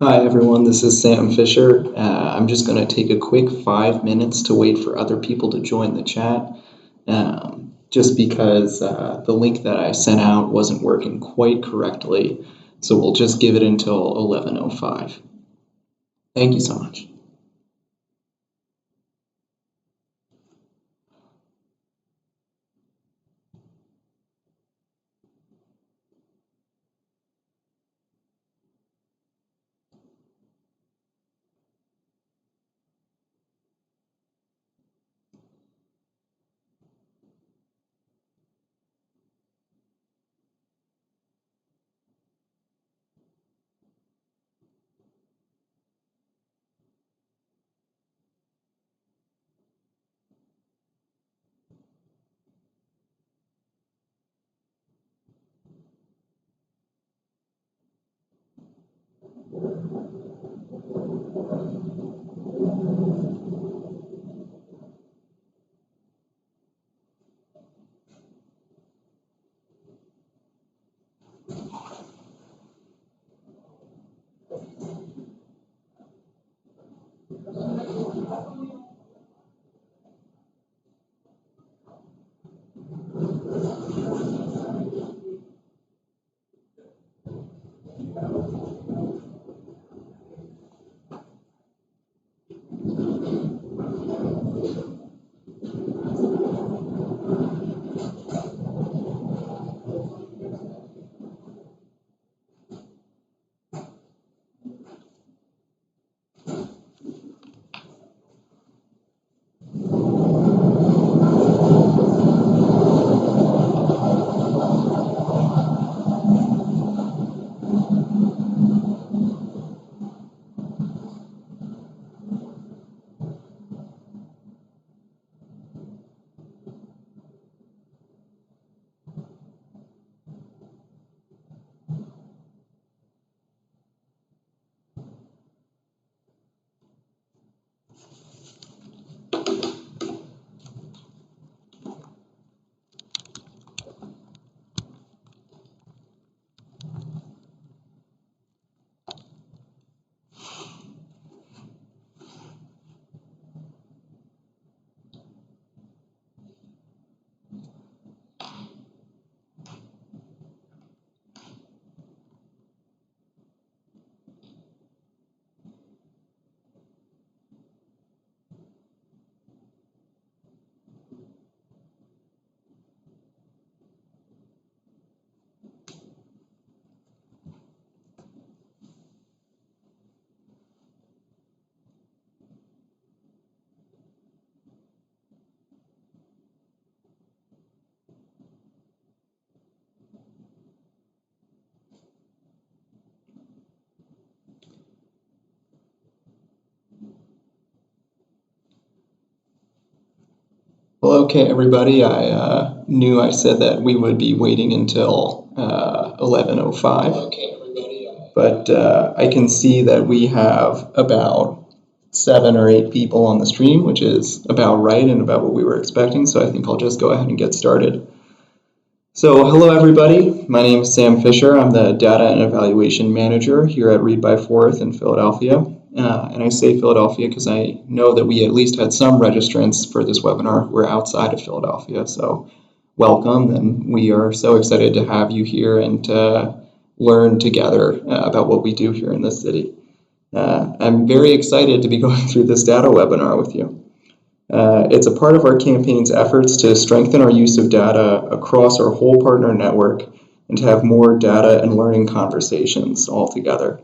Hi everyone, this is Sam Fisher. I'm just going to take a quick 5 minutes to wait for other people to join the chat, just because the link that I sent out wasn't working quite correctly, so we'll just give it until 11:05. Thank you so much. Well, okay, everybody. I knew I said that we would be waiting until 11:05. But I can see that we have about 7 or 8 people on the stream, which is about right and about what we were expecting. So I think I'll just go ahead and get started. So hello, everybody. My name is Sam Fisher. I'm the Data and Evaluation Manager here at Read by Fourth in Philadelphia. And I say Philadelphia because I know that we at least had some registrants for this webinar who are outside of Philadelphia. So welcome, and we are so excited to have you here and to learn together about what we do here in this city. I'm very excited to be going through this data webinar with you. It's a part of our campaign's efforts to strengthen our use of data across our whole partner network and to have more data and learning conversations all together.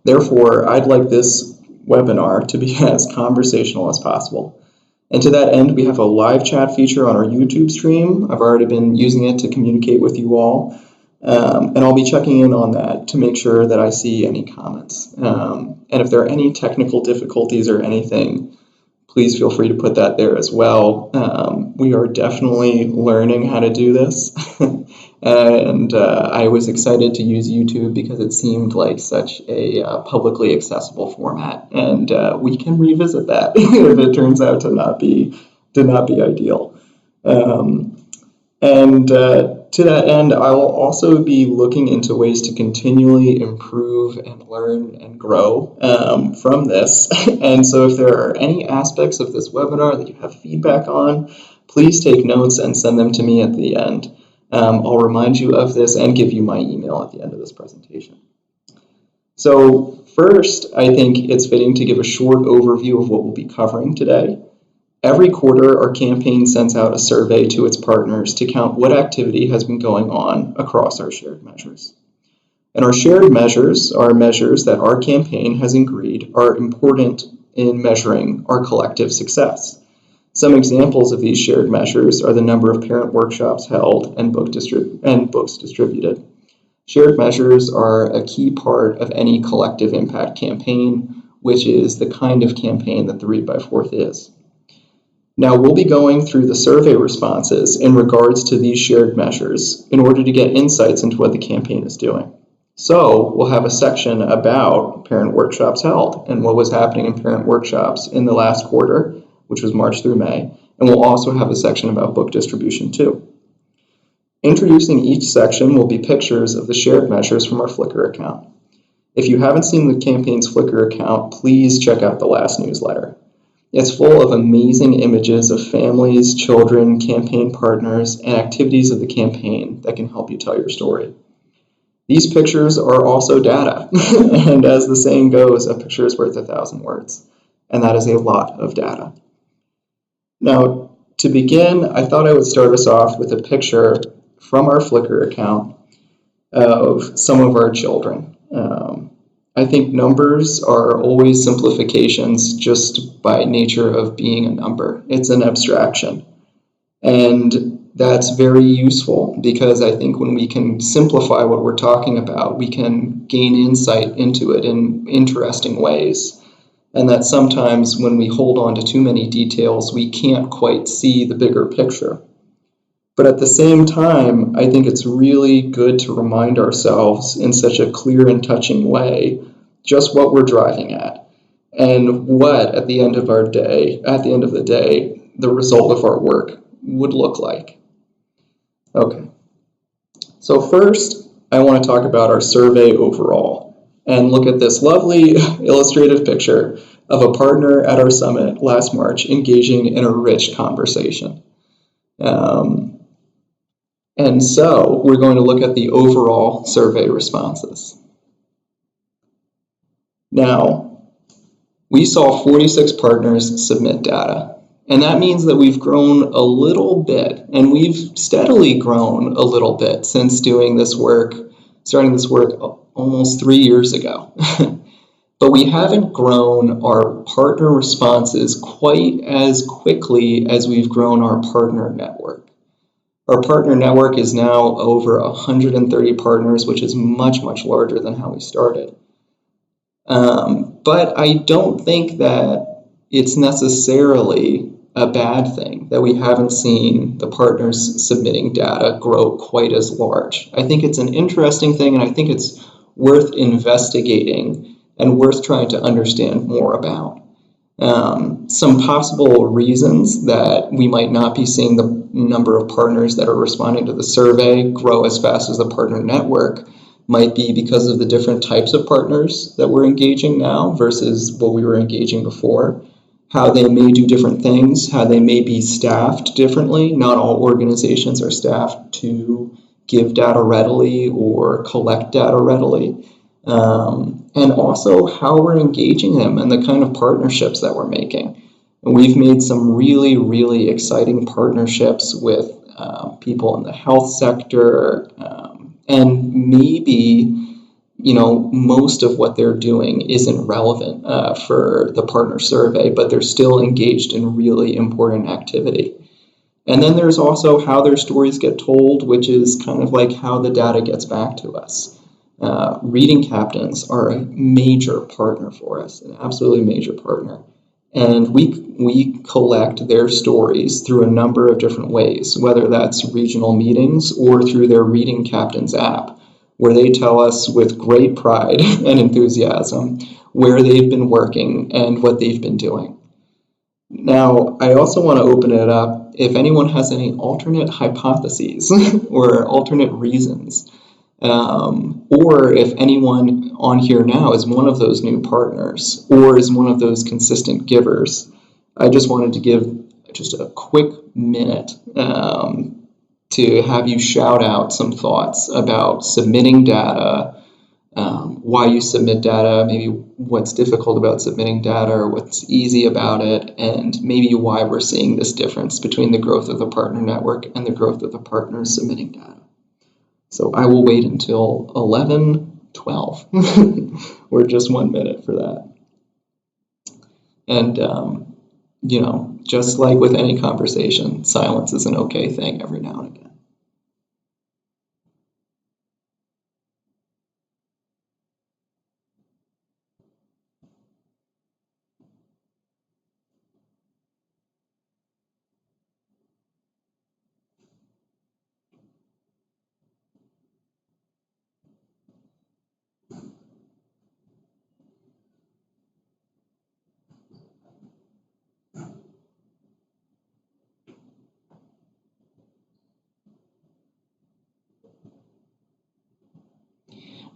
Therefore, I'd like this webinar to be as conversational as possible. And to that end, we have a live chat feature on our YouTube stream. I've already been using it to communicate with you all. And I'll be checking in on that to make sure that I see any comments. And if there are any technical difficulties or anything, please feel free to put that there as well. We are definitely learning how to do this. And I was excited to use YouTube because it seemed like such a publicly accessible format. And we can revisit that if it turns out to not be ideal. And To that end, I will also be looking into ways to continually improve and learn and grow from this. And so if there are any aspects of this webinar that you have feedback on, please take notes and send them to me at the end. I'll remind you of this and give you my email at the end of this presentation. So first, I think it's fitting to give a short overview of what we'll be covering today. Every quarter, our campaign sends out a survey to its partners to count what activity has been going on across our shared measures. And our shared measures are measures that our campaign has agreed are important in measuring our collective success. Some examples of these shared measures are the number of parent workshops held and books distributed. Shared measures are a key part of any collective impact campaign, which is the kind of campaign that the Read by Fourth is. Now, we'll be going through the survey responses in regards to these shared measures in order to get insights into what the campaign is doing. So we'll have a section about parent workshops held and what was happening in parent workshops in the last quarter, which was March through May, and we'll also have a section about book distribution too. Introducing each section will be pictures of the shared measures from our Flickr account. If you haven't seen the campaign's Flickr account, please check out the last newsletter. It's full of amazing images of families, children, campaign partners, and activities of the campaign that can help you tell your story. These pictures are also data, and as the saying goes, a picture is worth 1,000 words, and that is a lot of data. Now, to begin, I thought I would start us off with a picture from our Flickr account of some of our children. I think numbers are always simplifications just by nature of being a number. It's an abstraction. And that's very useful because I think when we can simplify what we're talking about, we can gain insight into it in interesting ways. And that sometimes when we hold on to too many details, we can't quite see the bigger picture. But at the same time, I think it's really good to remind ourselves in such a clear and touching way just what we're driving at and what at the end of the day, the result of our work would look like. Okay, so first I want to talk about our survey overall and look at this lovely illustrative picture of a partner at our summit last March engaging in a rich conversation. And so we're going to look at the overall survey responses. Now, we saw 46 partners submit data, and that means that we've grown a little bit, and we've steadily grown a little bit since starting this work almost 3 years ago. But we haven't grown our partner responses quite as quickly as we've grown our partner network. Our partner network is now over 130 partners, which is much, much larger than how we started. But I don't think that it's necessarily a bad thing that we haven't seen the partners submitting data grow quite as large. I think it's an interesting thing, and I think it's worth investigating and worth trying to understand more about. Some possible reasons that we might not be seeing the number of partners that are responding to the survey grow as fast as the partner network might be because of the different types of partners that we're engaging now versus what we were engaging before, how they may do different things, how they may be staffed differently. Not all organizations are staffed to give data readily or collect data readily. And also how we're engaging them and the kind of partnerships that we're making. And we've made some really, really exciting partnerships with people in the health sector, and maybe, most of what they're doing isn't relevant for the partner survey, but they're still engaged in really important activity. And then there's also how their stories get told, which is kind of like how the data gets back to us. Reading captains are a major partner for us, an absolutely major partner. And we collect their stories through a number of different ways, whether that's regional meetings or through their Reading Captains app, where they tell us with great pride and enthusiasm where they've been working and what they've been doing. Now, I also want to open it up if anyone has any alternate hypotheses or alternate reasons, or if anyone on here now is one of those new partners or is one of those consistent givers. I just wanted to give just a quick minute to have you shout out some thoughts about submitting data, why you submit data, maybe what's difficult about submitting data or what's easy about it, and maybe why we're seeing this difference between the growth of the partner network and the growth of the partners submitting data. So I will wait until 11:12 or just 1 minute for that. And, just like with any conversation, silence is an okay thing every now and again.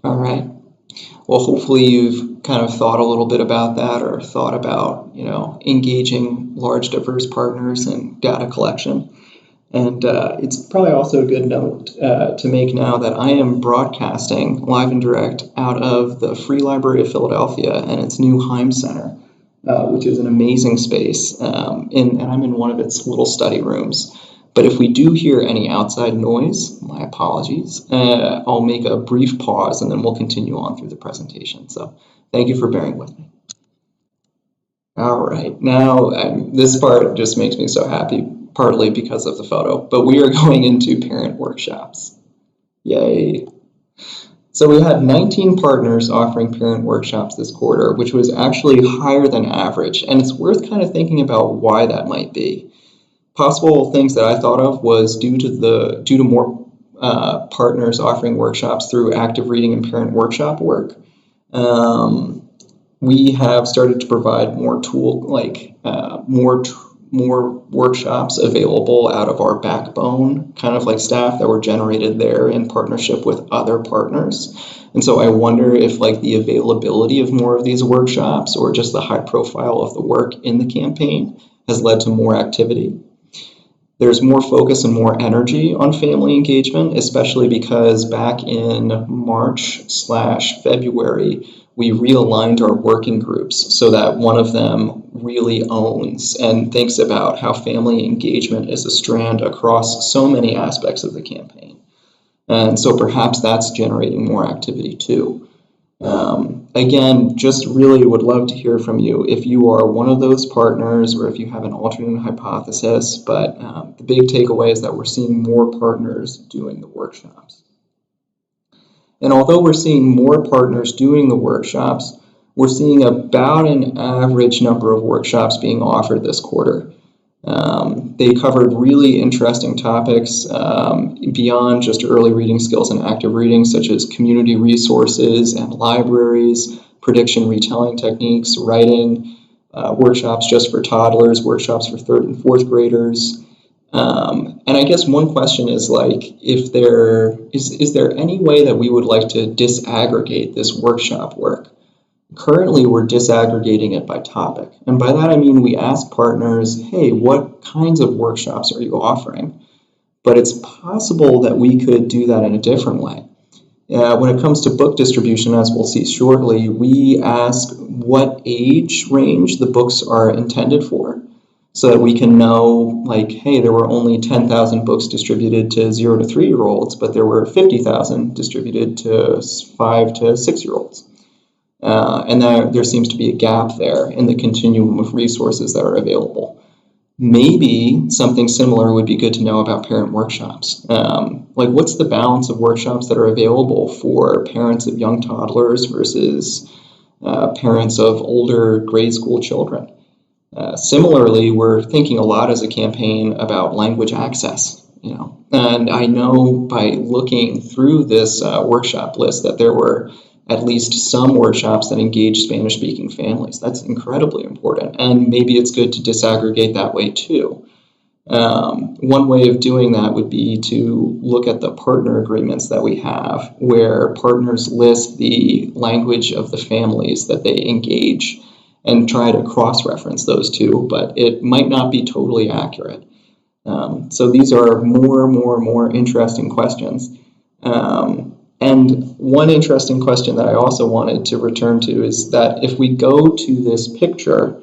All right. Well, hopefully you've kind of thought a little bit about that, or thought about, engaging large, diverse partners in data collection. And it's probably also a good note to make now that I am broadcasting live and direct out of the Free Library of Philadelphia and its new Heim Center, which is an amazing space. And I'm in one of its little study rooms. But if we do hear any outside noise, my apologies. I'll make a brief pause and then we'll continue on through the presentation. So thank you for bearing with me. All right, now this part just makes me so happy, partly because of the photo, but we are going into parent workshops. Yay. So we had 19 partners offering parent workshops this quarter, which was actually higher than average. And it's worth kind of thinking about why that might be. Possible things that I thought of was due to more partners offering workshops through active reading and parent workshop work. We have started to provide more more workshops available out of our backbone, kind of like staff that were generated there in partnership with other partners. And so I wonder if the availability of more of these workshops or just the high profile of the work in the campaign has led to more activity. There's more focus and more energy on family engagement, especially because back in March/February, we realigned our working groups so that one of them really owns and thinks about how family engagement is a strand across so many aspects of the campaign. And so perhaps that's generating more activity too. Again, just really would love to hear from you if you are one of those partners or if you have an alternate hypothesis, but the big takeaway is that we're seeing more partners doing the workshops. And although we're seeing more partners doing the workshops, we're seeing about an average number of workshops being offered this quarter. They covered really interesting topics beyond just early reading skills and active reading, such as community resources and libraries, prediction retelling techniques, writing, workshops just for toddlers, workshops for 3rd and 4th graders. And I guess one question is if there is there any way that we would like to disaggregate this workshop work? Currently, we're disaggregating it by topic. And by that, I mean we ask partners, hey, what kinds of workshops are you offering? But it's possible that we could do that in a different way. When it comes to book distribution, as we'll see shortly, we ask what age range the books are intended for, so that we can know, hey, there were only 10,000 books distributed to 0 to 3-year-olds, but there were 50,000 distributed to 5 to 6-year-olds. And there seems to be a gap there in the continuum of resources that are available. Maybe something similar would be good to know about parent workshops. What's the balance of workshops that are available for parents of young toddlers versus parents of older grade school children? Similarly, we're thinking a lot as a campaign about language access, and I know by looking through this workshop list that there were at least some workshops that engage Spanish-speaking families. That's incredibly important, and maybe it's good to disaggregate that way too. One way of doing that would be to look at the partner agreements that we have, where partners list the language of the families that they engage and try to cross-reference those two, but it might not be totally accurate. So these are more interesting questions. And one interesting question that I also wanted to return to is that if we go to this picture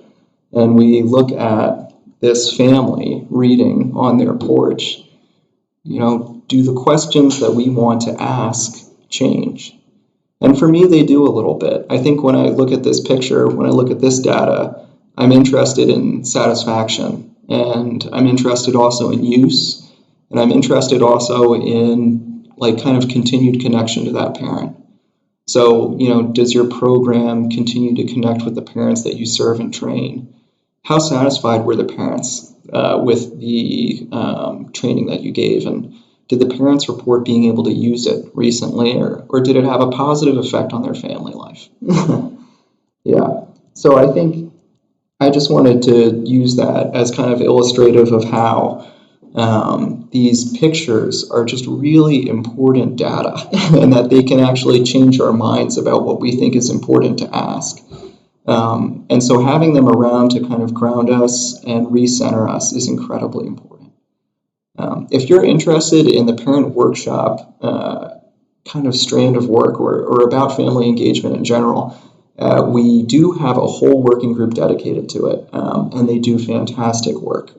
and we look at this family reading on their porch, do the questions that we want to ask change? And for me, they do a little bit. I think when I look at this picture, when I look at this data, I'm interested in satisfaction, and I'm interested also in use, and I'm interested also in kind of continued connection to that parent. So, does your program continue to connect with the parents that you serve and train? How satisfied were the parents with the training that you gave? And did the parents report being able to use it recently, or did it have a positive effect on their family life? Yeah. So I think I just wanted to use that as kind of illustrative of how these pictures are just really important data and that they can actually change our minds about what we think is important to ask. And so having them around to kind of ground us and recenter us is incredibly important. If you're interested in the parent workshop kind of strand of work or about family engagement in general, we do have a whole working group dedicated to it, and they do fantastic work.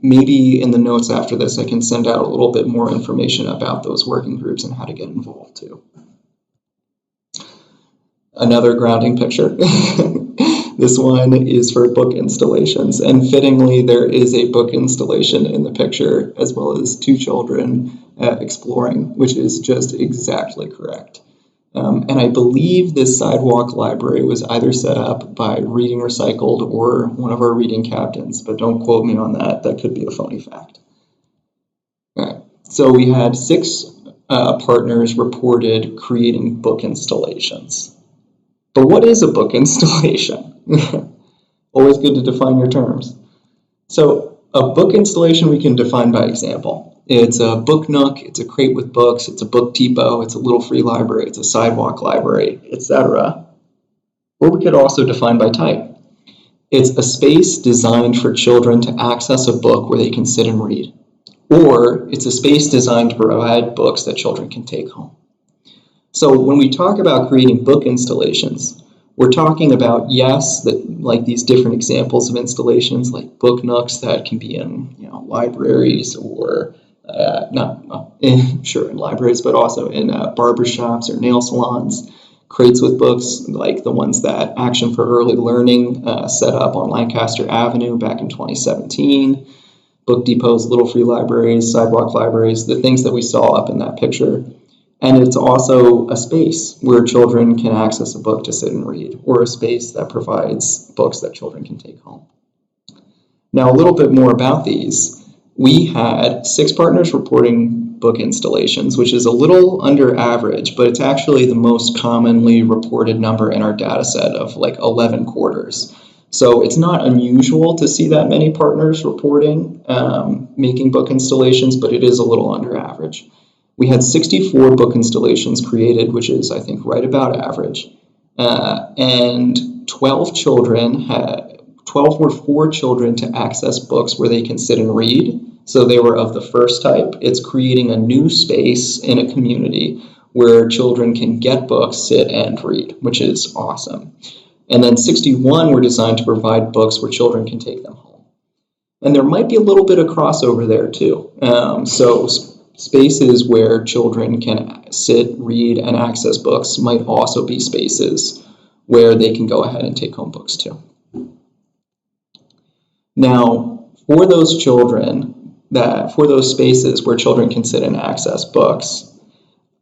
Maybe in the notes after this, I can send out a little bit more information about those working groups and how to get involved too. Another grounding picture. This one is for book installations, and fittingly, there is a book installation in the picture, as well as two children exploring, which is just exactly correct. And I believe this sidewalk library was either set up by Reading Recycled or one of our reading captains, but don't quote me on that. That could be a phony fact. All right. So we had 6 partners reported creating book installations. But what is a book installation? Always good to define your terms. So a book installation we can define by example. It's a book nook, it's a crate with books, it's a book depot, it's a little free library, it's a sidewalk library, etc. Or we could also define by type. It's a space designed for children to access a book where they can sit and read. Or it's a space designed to provide books that children can take home. So when we talk about creating book installations, we're talking about, yes, like these different examples of installations, like book nooks that can be in libraries or in libraries, but also in barbershops or nail salons. Crates with books, like the ones that Action for Early Learning set up on Lancaster Avenue back in 2017. Book depots, little free libraries, sidewalk libraries, the things that we saw up in that picture. And it's also a space where children can access a book to sit and read, or a space that provides books that children can take home. Now, a little bit more about these. We had 6 partners reporting book installations, which is a little under average, but it's actually the most commonly reported number in our data set of like 11 quarters. So it's not unusual to see that many partners reporting making book installations, but it is a little under average. We had 64 book installations created, which is, I think, right about average. And 12 were for children to access books where they can sit and read. So they were of the first type. It's creating a new space in a community where children can get books, sit, and read, which is awesome. And then 61 were designed to provide books where children can take them home. And there might be a little bit of crossover there too. So spaces where children can sit, read, and access books might also be spaces where they can go ahead and take home books too. Now, for those spaces where children can sit and access books,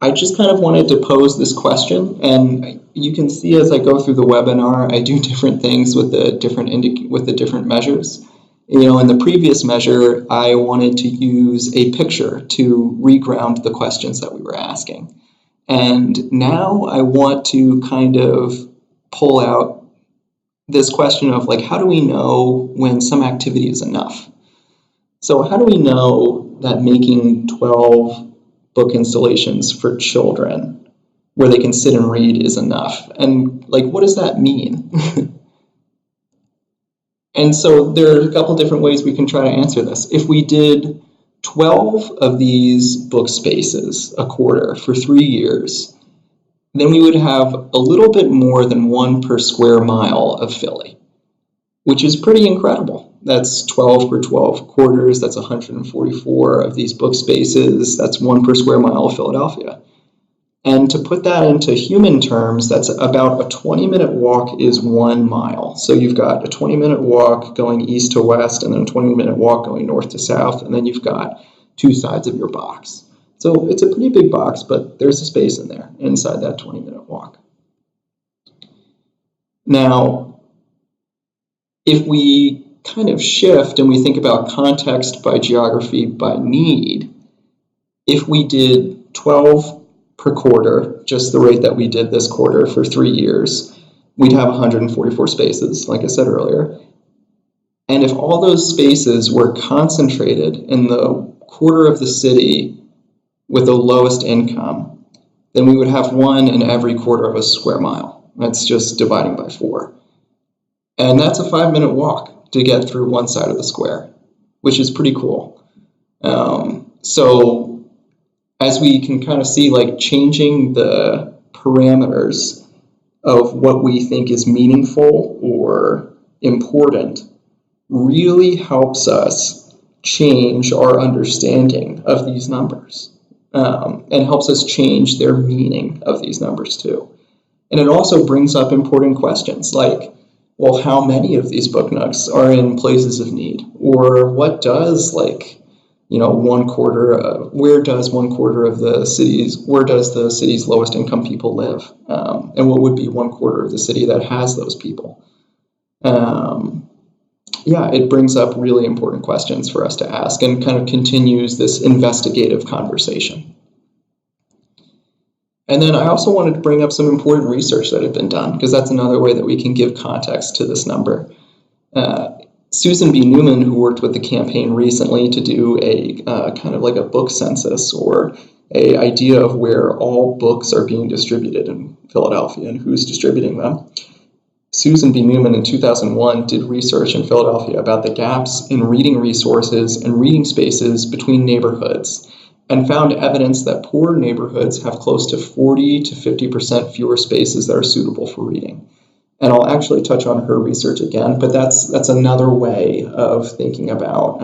I just kind of wanted to pose this question, and you can see as I go through the webinar, I do different things with the different measures. In the previous measure, I wanted to use a picture to reground the questions that we were asking. And now I want to kind of pull out this question of like, how do we know when some activity is enough? So how do we know that making 12 book installations for children where they can sit and read is enough? And like, what does that mean? And so there are a couple different ways we can try to answer this. If we did 12 of these book spaces a quarter for 3 years, then we would have a little bit more than 1 per square mile of Philly, which is pretty incredible. That's 12 per 12 quarters. That's 144 of these book spaces. That's 1 per square mile of Philadelphia. And to put that into human terms, that's about a 20-minute walk is 1 mile. So you've got a 20-minute walk going east to west, and then a 20-minute walk going north to south, and then you've got 2 sides of your box. So it's a pretty big box, but there's a space in there inside that 20-minute walk. Now, if we kind of shift and we think about context by geography by need, if we did 12 per quarter, just the rate that we did this quarter for 3 years, we'd have 144 spaces, like I said earlier. And if all those spaces were concentrated in the quarter of the city with the lowest income, then we would have 1 in every quarter of a square mile. That's just dividing by 4. And that's a 5-minute walk to get through one side of the square, which is pretty cool. So as we can kind of see, like changing the parameters of what we think is meaningful or important really helps us change our understanding of these numbers, and helps us change their meaning of these numbers too. And it also brings up important questions like, well, how many of these book nooks are in places of need? Or what does where does 1/4 of the cities, where does the city's lowest income people live? And what would be 1/4 of the city that has those people? It brings up really important questions for us to ask and kind of continues this investigative conversation. And then I also wanted to bring up some important research that had been done, because that's another way that we can give context to this number. Susan B. Newman, who worked with the campaign recently to do a kind of like a book census or a idea of where all books are being distributed in Philadelphia and who's distributing them. Susan B. Newman in 2001 did research in Philadelphia about the gaps in reading resources and reading spaces between neighborhoods, and found evidence that poor neighborhoods have close to 40 to 50% fewer spaces that are suitable for reading. And I'll actually touch on her research again, but that's another way of thinking about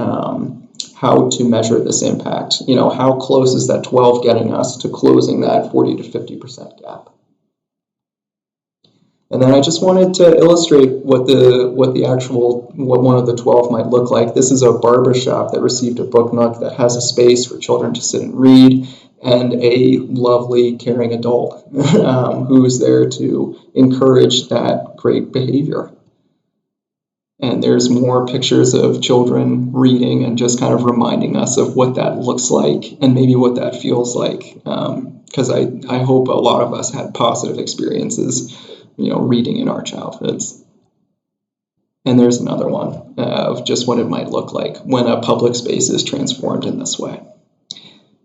how to measure this impact. How close is that 12 getting us to closing that 40 to 50% gap? And then I just wanted to illustrate what one of the 12 might look like. This is a barbershop that received a book nook that has a space for children to sit and read, and a lovely, caring adult who is there to encourage that great behavior. And there's more pictures of children reading and just kind of reminding us of what that looks like and maybe what that feels like, because I hope a lot of us had positive experiences reading in our childhoods. And there's another one of just what it might look like when a public space is transformed in this way.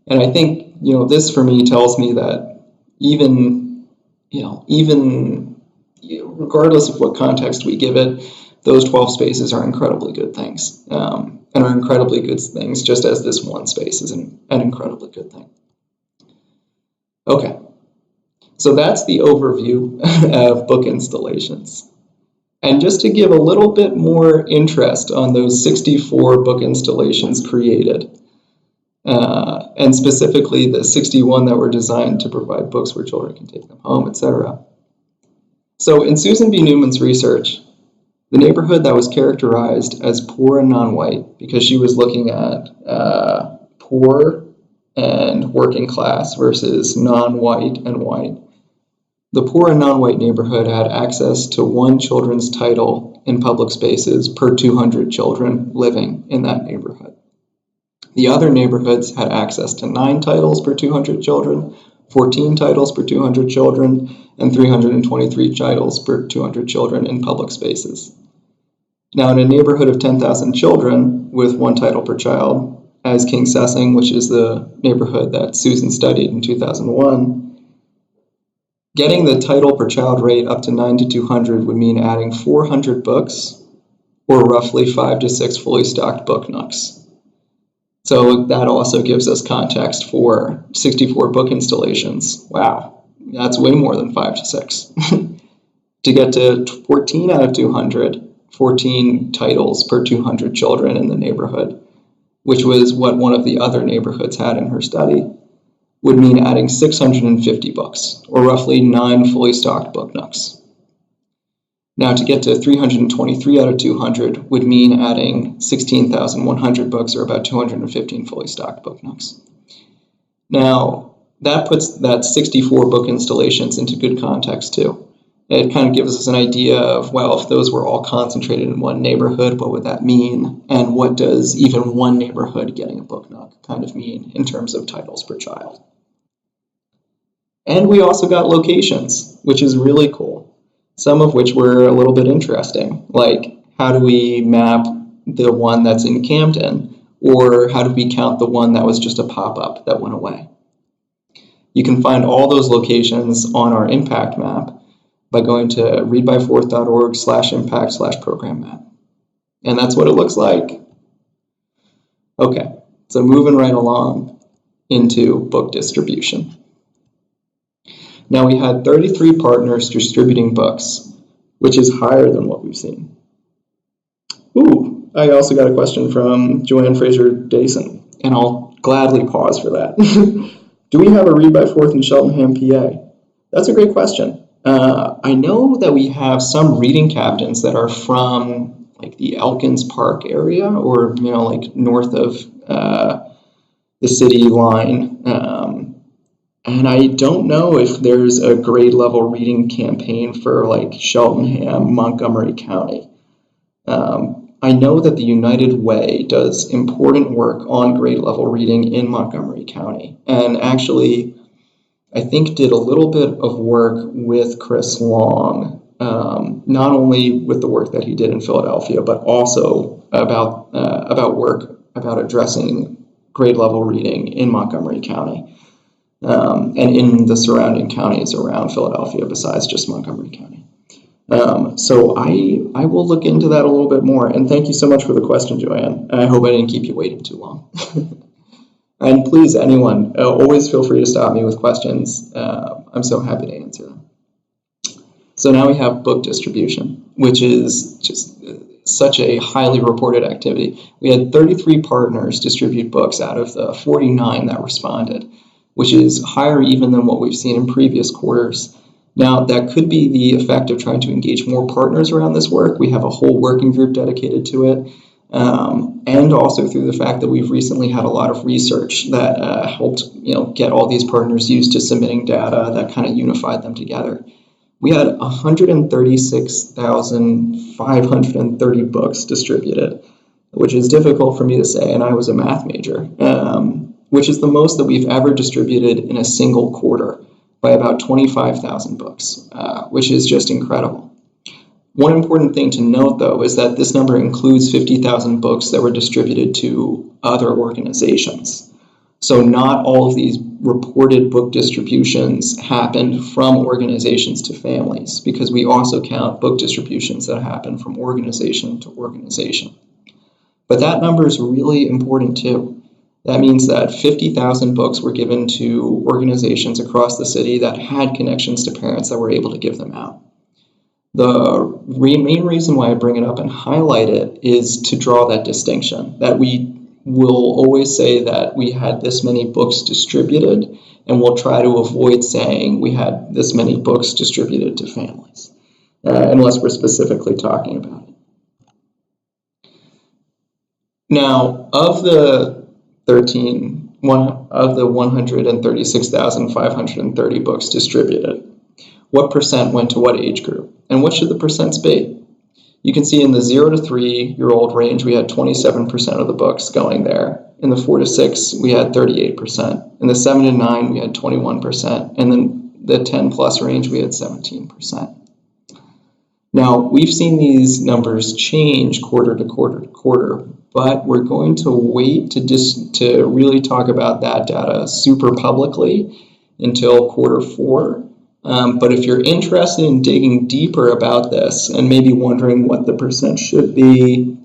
And I think, this for me tells me that even regardless of what context we give it, those 12 spaces are incredibly good things, and are incredibly good things, just as this one space is an incredibly good thing. Okay, so that's the overview of book installations. And just to give a little bit more interest on those 64 book installations created, and specifically the 61 that were designed to provide books where children can take them home, etc. So in Susan B. Newman's research, the neighborhood that was characterized as poor and non-white, because she was looking at poor and working class versus non-white and white, the poor and non-white neighborhood had access to 1 children's title in public spaces per 200 children living in that neighborhood. The other neighborhoods had access to 9 titles per 200 children, 14 titles per 200 children, and 323 titles per 200 children in public spaces. Now, in a neighborhood of 10,000 children with 1 title per child, as King Sessing, which is the neighborhood that Susan studied in 2001, getting the title per child rate up to 9 to 200 would mean adding 400 books, or roughly 5 to 6 fully stocked book nooks. So that also gives us context for 64 book installations. Wow, that's way more than 5 to 6. To get to 14 out of 200, 14 titles per 200 children in the neighborhood, which was what one of the other neighborhoods had in her study, would mean adding 650 books, or roughly 9 fully stocked book nooks. Now, to get to 323 out of 200 would mean adding 16,100 books, or about 215 fully stocked book nooks. Now, that puts that 64 book installations into good context too. It kind of gives us an idea of, well, if those were all concentrated in one neighborhood, what would that mean? And what does even one neighborhood getting a book nook kind of mean in terms of titles per child? And we also got locations, which is really cool. Some of which were a little bit interesting, like how do we map the one that's in Camden, or how do we count the one that was just a pop-up that went away? You can find all those locations on our impact map by going to readbyfourth.org/impact/program map. And that's what it looks like. Okay, so moving right along into book distribution. Now, we had 33 partners distributing books, which is higher than what we've seen. Ooh, I also got a question from Joanne Fraser-Dason, and I'll gladly pause for that. Do we have a Read by Fourth in Cheltenham, PA? That's a great question. I know that we have some reading captains that are from like the Elkins Park area, or like north of the city line. And I don't know if there's a grade level reading campaign for like Cheltenham, Montgomery County. I know that the United Way does important work on grade level reading in Montgomery County, and actually I think did a little bit of work with Chris Long, not only with the work that he did in Philadelphia, but also about work about addressing grade level reading in Montgomery County, and in the surrounding counties around Philadelphia besides just Montgomery County. So I will look into that a little bit more, and thank you so much for the question, Joanne. I hope I didn't keep you waiting too long. And please, anyone, always feel free to stop me with questions. I'm so happy to answer them. So now we have book distribution, which is just such a highly reported activity. We had 33 partners distribute books out of the 49 that responded, which is higher even than what we've seen in previous quarters. Now, that could be the effect of trying to engage more partners around this work. We have a whole working group dedicated to it. And also through the fact that we've recently had a lot of research that helped get all these partners used to submitting data that kind of unified them together. We had 136,530 books distributed, which is difficult for me to say, and I was a math major, which is the most that we've ever distributed in a single quarter by about 25,000 books, which is just incredible. One important thing to note, though, is that this number includes 50,000 books that were distributed to other organizations. So not all of these reported book distributions happened from organizations to families, because we also count book distributions that happen from organization to organization. But that number is really important, too. That means that 50,000 books were given to organizations across the city that had connections to parents that were able to give them out. The main reason why I bring it up and highlight it is to draw that distinction, that we will always say that we had this many books distributed, and we'll try to avoid saying we had this many books distributed to families, unless we're specifically talking about it. Now, of the 136,530 books distributed, what percent went to what age group? And what should the percents be? You can see in the 0 to 3-year-old range, we had 27% of the books going there. In the 4 to 6, we had 38%. In the 7 to 9, we had 21%. And then the 10 plus range, we had 17%. Now, we've seen these numbers change quarter to quarter to quarter, but we're going to wait to really talk about that data super publicly until quarter 4. But if you're interested in digging deeper about this and maybe wondering what the percent should be,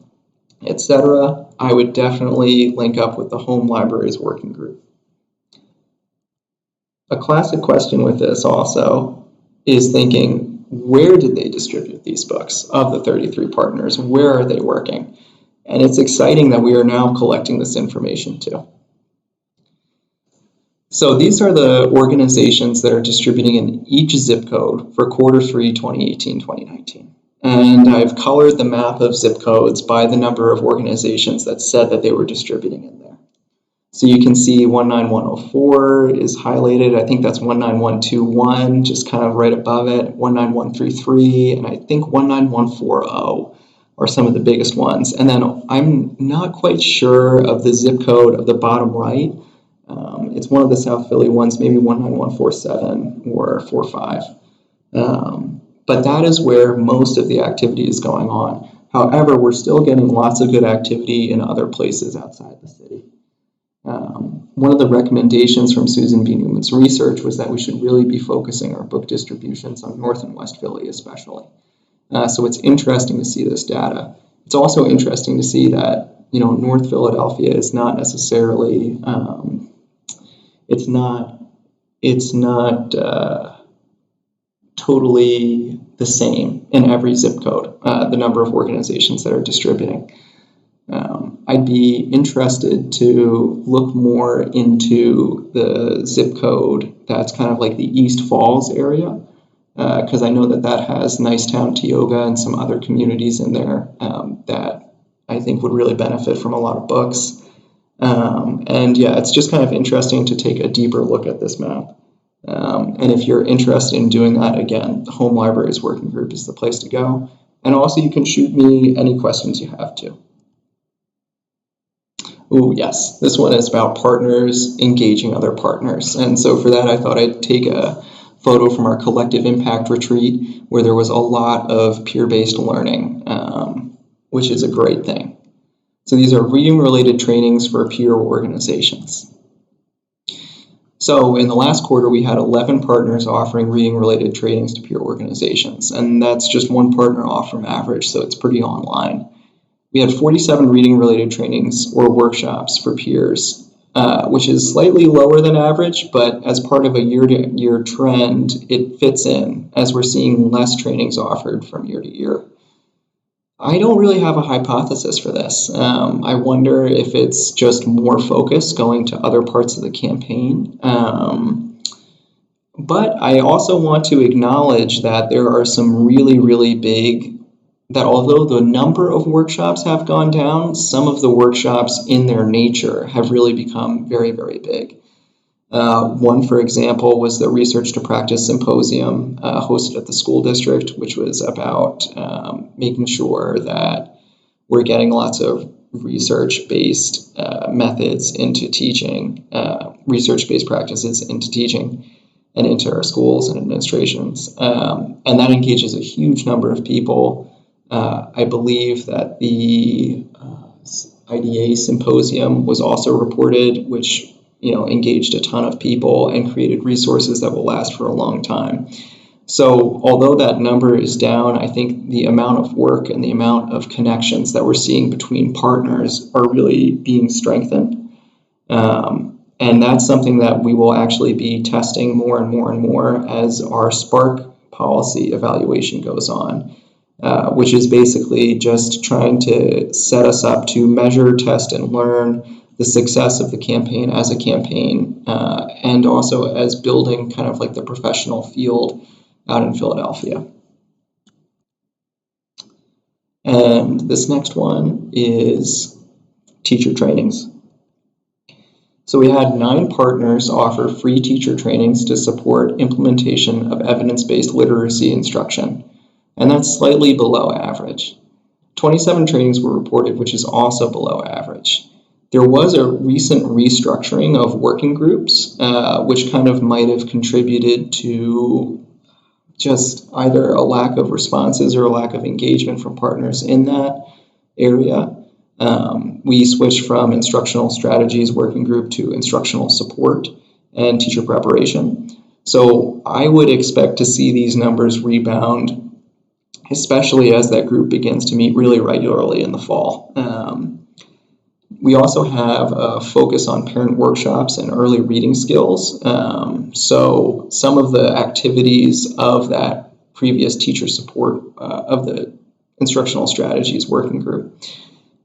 etc., I would definitely link up with the Home Libraries Working Group. A classic question with this also is thinking, where did they distribute these books of the 33 partners? Where are they working? And it's exciting that we are now collecting this information too. So these are the organizations that are distributing in each zip code for quarter 3, 2018-2019. And I've colored the map of zip codes by the number of organizations that said that they were distributing in there. So you can see 19104 is highlighted. I think that's 19121, just kind of right above it, 19133, and I think 19140 are some of the biggest ones. And then I'm not quite sure of the zip code of the bottom right. It's one of the South Philly ones, maybe 19147 or 45. But that is where most of the activity is going on. However, we're still getting lots of good activity in other places outside the city. One of the recommendations from Susan B. Newman's research was that we should really be focusing our book distributions on North and West Philly especially. So it's interesting to see this data. It's also interesting to see that, you know, North Philadelphia is not necessarily, it's not totally the same in every zip code, the number of organizations that are distributing. I'd be interested to look more into the zip code that's kind of like the East Falls area, because I know that that has Nicetown, Tioga, and some other communities in there that I think would really benefit from a lot of books. And yeah, it's just kind of interesting to take a deeper look at this map. And if you're interested in doing that, again, the Home Libraries Working Group is the place to go. And also you can shoot me any questions you have too. Oh, yes, this one is about partners engaging other partners. And so for that, I thought I'd take a photo from our collective impact retreat where there was a lot of peer-based learning, which is a great thing. So these are reading-related trainings for peer organizations. So in the last quarter, we had 11 partners offering reading-related trainings to peer organizations, and that's just one partner off from average, so it's pretty online. We had 47 reading-related trainings or workshops for peers, which is slightly lower than average, but as part of a year-to-year trend, it fits in as we're seeing less trainings offered from year to year. I don't really have a hypothesis for this. I wonder if it's just more focus going to other parts of the campaign. But I also want to acknowledge that there are some really, really big, that although the number of workshops have gone down, some of the workshops in their nature have really become very, very big. One, for example, was the Research to Practice Symposium hosted at the school district, which was about making sure that we're getting lots of research-based methods into teaching, research-based practices into teaching and into our schools and administrations. And that engages a huge number of people. I believe that the IDA Symposium was also reported, which engaged a ton of people and created resources that will last for a long time. So although that number is down, I think the amount of work and the amount of connections that we're seeing between partners are really being strengthened. And that's something that we will actually be testing more and more and more as our Spark policy evaluation goes on, which is basically just trying to set us up to measure, test, and learn the success of the campaign as a campaign, and also as building kind of like the professional field out in Philadelphia. And this next one is teacher trainings. So we had 9 partners offer free teacher trainings to support implementation of evidence-based literacy instruction, and that's slightly below average. 27 trainings were reported, which is also below average. There was a recent restructuring of working groups, which kind of might have contributed to just either a lack of responses or a lack of engagement from partners in that area. We switched from instructional strategies working group to instructional support and teacher preparation. So I would expect to see these numbers rebound, especially as that group begins to meet really regularly in the fall. We also have a focus on parent workshops and early reading skills. So some of the activities of that previous teacher support of the instructional strategies working group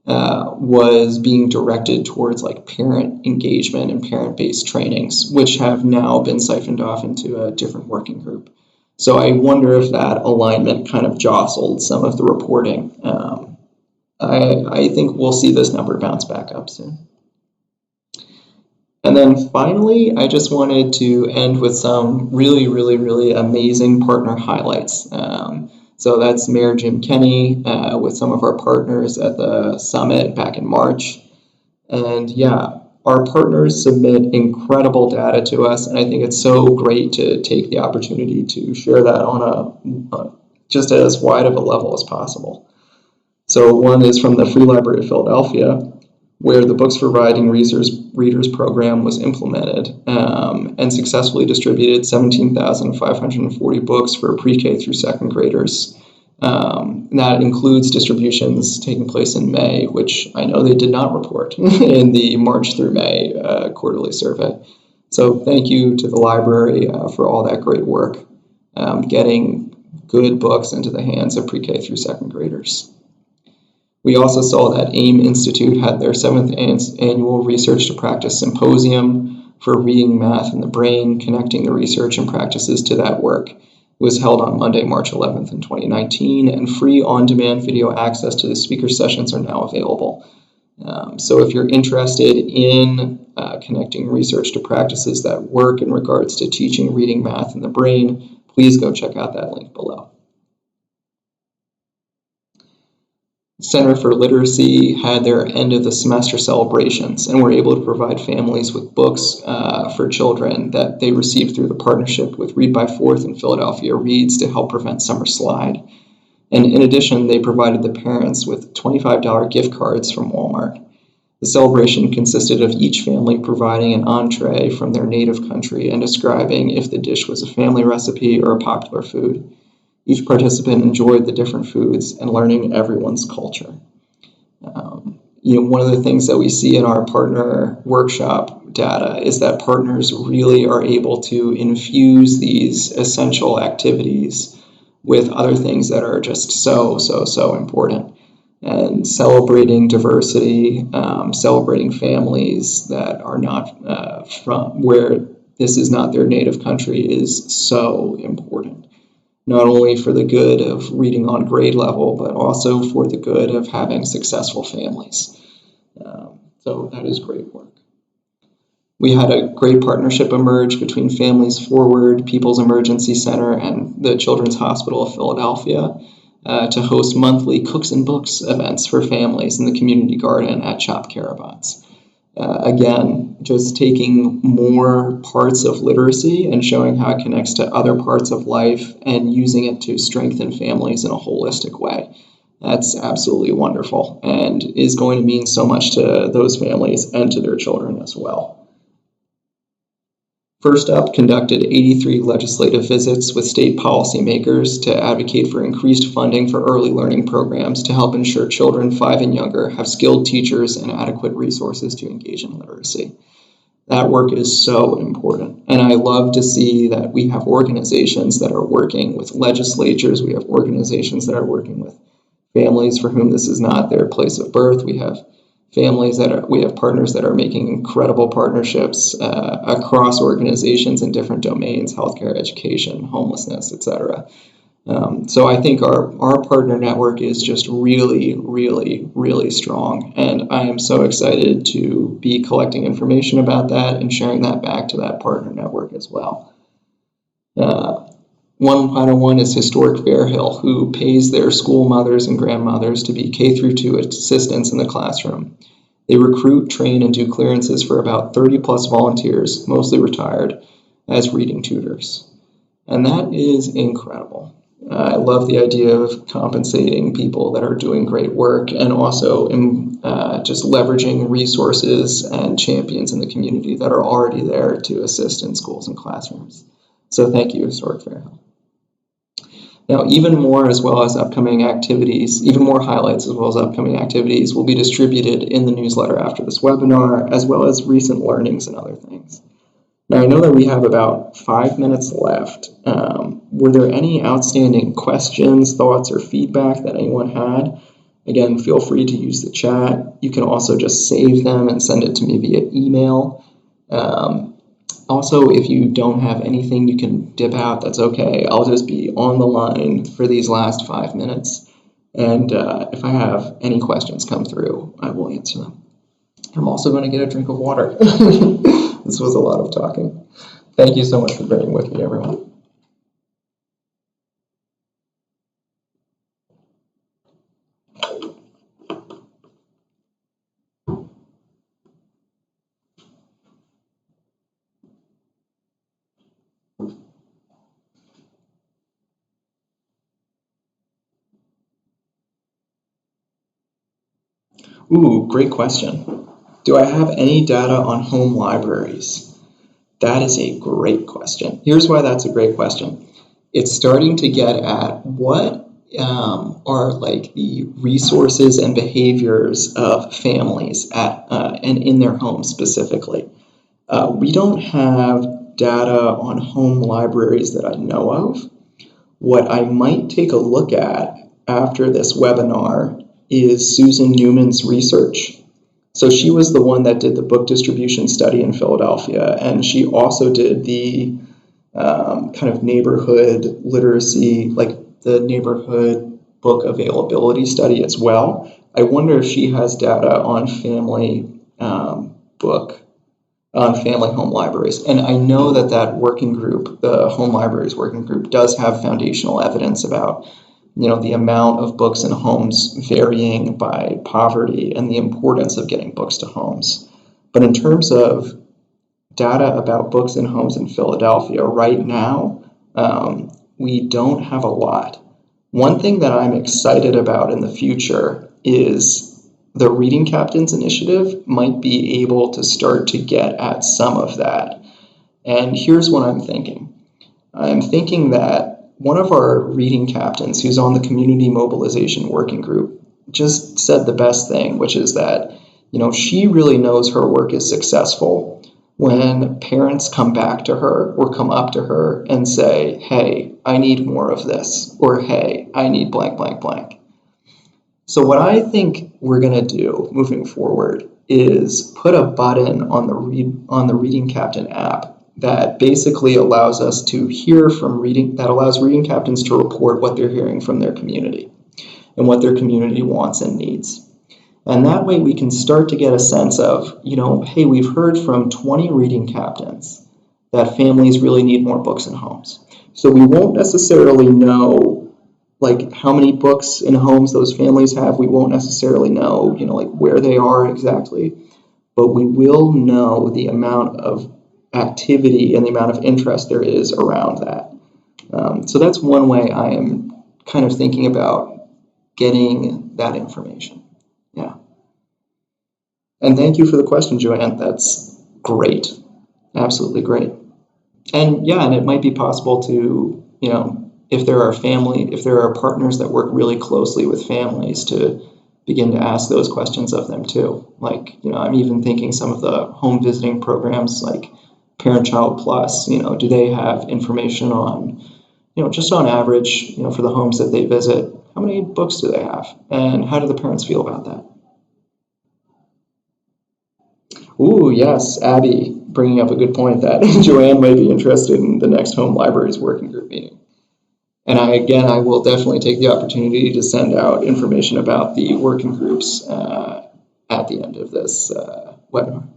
was being directed towards like parent engagement and parent-based trainings, which have now been siphoned off into a different working group. So I wonder if that alignment kind of jostled some of the reporting. I think we'll see this number bounce back up soon. And then finally, I just wanted to end with some really, really, really amazing partner highlights. So that's Mayor Jim Kenney with some of our partners at the summit back in March. And yeah, our partners submit incredible data to us, and I think it's so great to take the opportunity to share that on a just as wide of a level as possible. So one is from the Free Library of Philadelphia, where the Books for Writing Readers program was implemented and successfully distributed 17,540 books for pre-K through second graders. And that includes distributions taking place in May, which I know they did not report in the March through May quarterly survey. So thank you to the library for all that great work, getting good books into the hands of pre-K through second graders. We also saw that AIM Institute had their 7th annual Research to Practice Symposium for Reading Math in the Brain, connecting the research and practices to that work. It was held on Monday, March 11th in 2019, and free on-demand video access to the speaker sessions are now available. So if you're interested in connecting research to practices that work in regards to teaching reading math in the brain, please go check out that link below. Center for Literacy had their end of the semester celebrations and were able to provide families with books for children that they received through the partnership with Read by Fourth and Philadelphia Reads to help prevent summer slide. And in addition, they provided the parents with $25 gift cards from Walmart. The celebration consisted of each family providing an entree from their native country and describing if the dish was a family recipe or a popular food. Each participant enjoyed the different foods and learning everyone's culture. One of the things that we see in our partner workshop data is that partners really are able to infuse these essential activities with other things that are just so important. And celebrating diversity, celebrating families that are not from where this is not their native country is so important. Not only for the good of reading on grade level, but also for the good of having successful families. So that is great work. We had a great partnership emerge between Families Forward, People's Emergency Center, and the Children's Hospital of Philadelphia to host monthly Cooks and Books events for families in the community garden at Chop Carabots. Again, just taking more parts of literacy and showing how it connects to other parts of life and using it to strengthen families in a holistic way. That's absolutely wonderful and is going to mean so much to those families and to their children as well. First Up conducted 83 legislative visits with state policymakers to advocate for increased funding for early learning programs to help ensure children 5 and younger have skilled teachers and adequate resources to engage in literacy. That work is so important, and I love to see that we have organizations that are working with legislatures, we have organizations that are working with families for whom this is not their place of birth, we have partners that are making incredible partnerships across organizations in different domains, healthcare, education, homelessness, etc. So I think our partner network is just really, really, really strong. And I am so excited to be collecting information about that and sharing that back to that partner network as well. One final one is Historic Bear Hill, who pays their school mothers and grandmothers to be K-2 assistants in the classroom. They recruit, train, and do clearances for about 30 plus volunteers, mostly retired, as reading tutors. And that is incredible. I love the idea of compensating people that are doing great work, and also just leveraging resources and champions in the community that are already there to assist in schools and classrooms. So thank you, Historic Fairhill. Now, even more as well as upcoming activities, even more highlights as well as upcoming activities will be distributed in the newsletter after this webinar, as well as recent learnings and other things. Now, I know that we have about 5 minutes left. Were there any outstanding questions, thoughts, or feedback that anyone had? Again, feel free to use the chat. You can also just save them and send it to me via email. Also, if you don't have anything you can dip out, that's okay. I'll just be on the line for these last 5 minutes. And if I have any questions come through, I will answer them. I'm also going to get a drink of water. This was a lot of talking. Thank you so much for bearing with me, everyone. Ooh, great question. Do I have any data on home libraries? That is a great question. Here's why that's a great question. It's starting to get at what are like the resources and behaviors of families at and in their homes specifically. We don't have data on home libraries that I know of. What I might take a look at after this webinar is Susan Newman's research. So she was the one that did the book distribution study in Philadelphia, and she also did the kind of neighborhood literacy, like the neighborhood book availability study as well. I wonder if she has data on family family home libraries. And I know that that working group, the home libraries working group, does have foundational evidence about the amount of books in homes varying by poverty and the importance of getting books to homes. But in terms of data about books in homes in Philadelphia right now, we don't have a lot. One thing that I'm excited about in the future is the Reading Captains Initiative might be able to start to get at some of that. And here's what I'm thinking. I'm thinking that one of our reading captains who's on the Community Mobilization Working Group just said the best thing, which is that, she really knows her work is successful when parents come back to her or come up to her and say, hey, I need more of this, or hey, I need blank, blank, blank. So what I think we're going to do moving forward is put a button on the Reading Captain app that basically allows us to hear from allows reading captains to report what they're hearing from their community and what their community wants and needs. And that way we can start to get a sense of, hey, we've heard from 20 reading captains that families really need more books in homes. So we won't necessarily know like how many books in homes those families have. We won't necessarily know, like where they are exactly, but we will know the amount of activity and the amount of interest there is around that. So that's one way I am kind of thinking about getting that information. Yeah. And thank you for the question, Joanne. That's great. Absolutely great. And yeah, and it might be possible to, if there are partners that work really closely with families, to begin to ask those questions of them too. Like, I'm even thinking some of the home visiting programs like Parent Child Plus, do they have information on, just on average, for the homes that they visit, how many books do they have? And how do the parents feel about that? Ooh, yes, Abby, bringing up a good point that Joanne might be interested in the next home libraries working group meeting. And I will definitely take the opportunity to send out information about the working groups at the end of this webinar.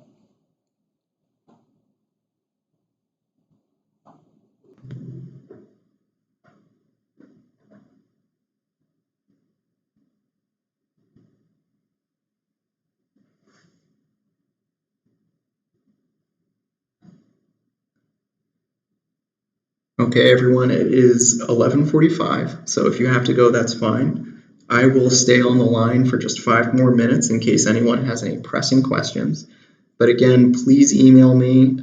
Okay, everyone, it is 11:45, so if you have to go, that's fine. I will stay on the line for just 5 more minutes in case anyone has any pressing questions. But again, please email me.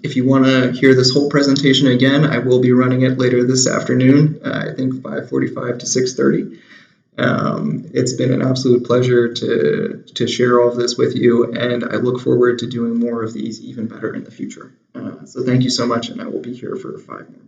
If you want to hear this whole presentation again, I will be running it later this afternoon, I think 5:45 to 6:30. It's been an absolute pleasure to share all of this with you, and I look forward to doing more of these even better in the future. So thank you so much, and I will be here for 5 more minutes.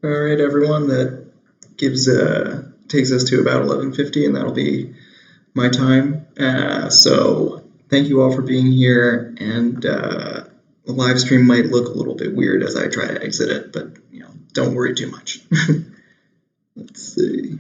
All right, everyone, that gives takes us to about 11:50, and that'll be my time. So thank you all for being here, and the live stream might look a little bit weird as I try to exit it, but don't worry too much. Let's see.